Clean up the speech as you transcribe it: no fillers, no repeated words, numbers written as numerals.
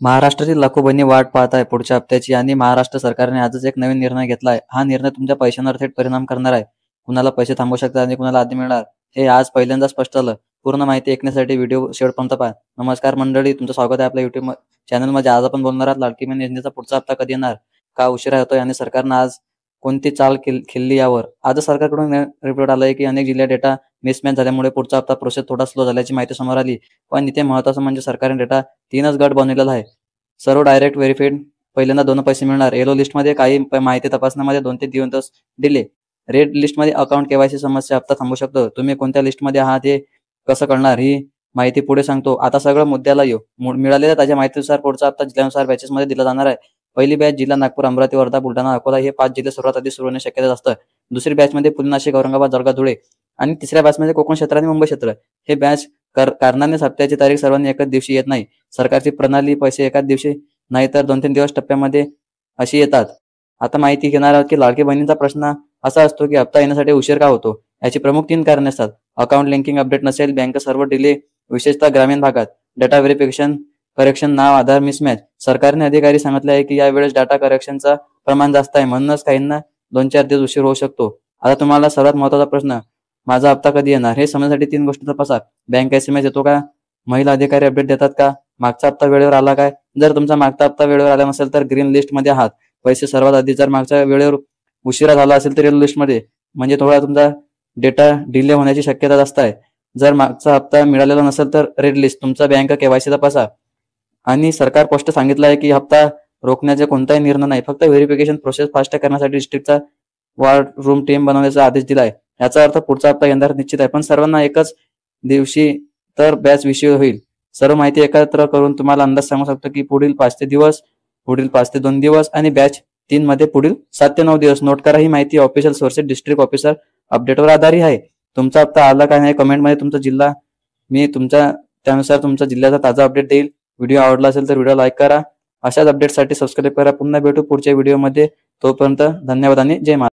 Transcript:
महाराष्ट्रातील लाखो बहिणी वाट पाहत आहे पुढच्या हप्त्याची आणि महाराष्ट्र सरकारने आजच एक नवीन निर्णय घेतला आहे. हा निर्णय तुमच्या पैशांवर थेट परिणाम करणार आहे. कुणाला पैसे थांबवू शकतात आणि कुणाला आधी मिळणार हे आज पहिल्यांदा स्पष्ट झालं. पूर्ण माहिती ऐकण्यासाठी व्हिडिओ शेवटपर्यंत पहा. नमस्कार मंडळी, तुमचं स्वागत आहे आपल्या युट्यूब चॅनलमध्ये. आज आपण बोलणार आहोत लाडकी बहीण योजनेचा पुढचा हप्ता कधी येणार, का उशिरा होतोय आणि सरकारनं आज कोणती चाल खेळली यावर. आज सरकारकडून रिपोर्ट आलाय की अनेक जिल्ह्यात डेटा मिसमॅच झाल्यामुळे पुढचा हप्ता प्रोसेस थोडा स्लो झाल्याची माहिती समोर आली. पण इथे महत्त्वाचं म्हणजे सरकारने डेटा 3च गट बनवलेला आहे. सर्व डायरेक्ट व्हेरिफाईड पहिल्यांदा 2 पैसे मिळणार. येलो लिस्टमध्ये काही माहिती तपासण्यामध्ये 2 ते 3 दिवस डिले. रेड लिस्टमध्ये अकाउंट केवायसी समस्या हप्ता थांबू शकतो. तुम्ही कोणत्या लिस्टमध्ये आहात हे कसं कळणार ही माहिती पुढे सांगतो. आता सगळं मुद्द्याला येऊ. मिळालेल्या ताज्या माहितीनुसार पुढचा हप्ता जिल्ह्यानुसार बॅचेसमध्ये दिला जाणार आहे. पहिली बॅच जिल्हा नागपूर, अमरावती, वर्धा, बुलढाणा, अकोला हे 5 जिल्हे सर्वात आधी सुरू होण्याची शक्यता जास्त. दुसरी बॅचमध्ये पुणे, नाशिक, औरंगाबाद, जळगाव, धुळे आणि तिसऱ्या बॅचमध्ये कोकण क्षेत्र आणि मुंबई क्षेत्र. हे बॅच कारणाने हप्त्याची तारीख सर्वांनी एकाच दिवशी येत नाही. सरकारची प्रणाली पैसे एकाच दिवशी नाही तर 2-3 दिवस टप्प्यामध्ये अशी येतात. आता माहिती घेणार आहोत की लाडकी बहिणींचा प्रश्न असा असतो की हप्ता येण्यासाठी उशीर का होतो. याची प्रमुख 3 कारणे असतात. अकाउंट लिंकिंग अपडेट नसेल, बँक सर्व्हर डिले, विशेषतः ग्रामीण भागात, डेटा व्हेरिफिकेशन करेक्शन, नाव आधार मिसमॅच. सरकारने अधिकारी सांगितले आहे की यावेळेस डाटा करेक्शनचा प्रमाण जास्त आहे, म्हणूनच काहींना 2-4 दिवस उशीर होऊ शकतो. आता तुम्हाला सर्वात महत्त्वाचा प्रश्न, माझा हप्ता कधी येणार, हे समजण्यासाठी 3 गोष्टी तपासा. बँक SMS येतो का, महिला अधिकारी अपडेट देतात का, मागचा हप्ता वेळेवर आला काय. जर तुमचा मागचा हप्ता वेळेवर आला नसेल तर ग्रीन लिस्टमध्ये आहात, पैसे सर्वात आधी. जर मागच्या वेळेवर उशिरा झाला असेल तर येलो लिस्टमध्ये, म्हणजे थोडा तुमचा डेटा डिले होण्याची शक्यता जास्त आहे. जर मागचा हप्ता मिळालेला नसेल तर रेड लिस्ट, तुमचा बँक केवायसी तपासा. आणि सरकार स्पष्ट सांगितलं आहे की हप्ता रोखण्याचा कोणताही निर्णय नाही, फक्त व्हेरिफिकेशन प्रोसेस फास्ट करण्यासाठी डिस्ट्रिक्टचा वॉर रूम टीम बनवण्याचा आदेश दिला आहे. याचा अर्थ पुढचा हप्ता येणार निश्चित आहे, पण सर्वांना एकच दिवशी तर बॅच विषय होईल. सर्व माहिती एकत्र करून तुम्हाला अंदाज सांगू शकतो की पुढील 5 ते 2 दिवस आणि बॅच 3 मध्ये पुढील 7 ते 9 दिवस. नोट करा, ही माहिती ऑफिशियल सोर्सेस डिस्ट्रिक्ट ऑफिसर अपडेटवर आधारित आहे. तुमचा हप्ता आला का नाही कमेंटमध्ये तुमचा जिल्हा, मी तुमच्या त्यानुसार तुमच्या जिल्ह्याचा ताजा अपडेट देईल. व्हिडिओ आवडला असेल तर व्हिडिओ लाईक करा. अशाच अपडेटसाठी सबस्क्राईब करा. पुन्हा भेटू पुढच्या व्हिडिओमध्ये. तोपर्यंत धन्यवाद आणि जय महाराष्ट्र.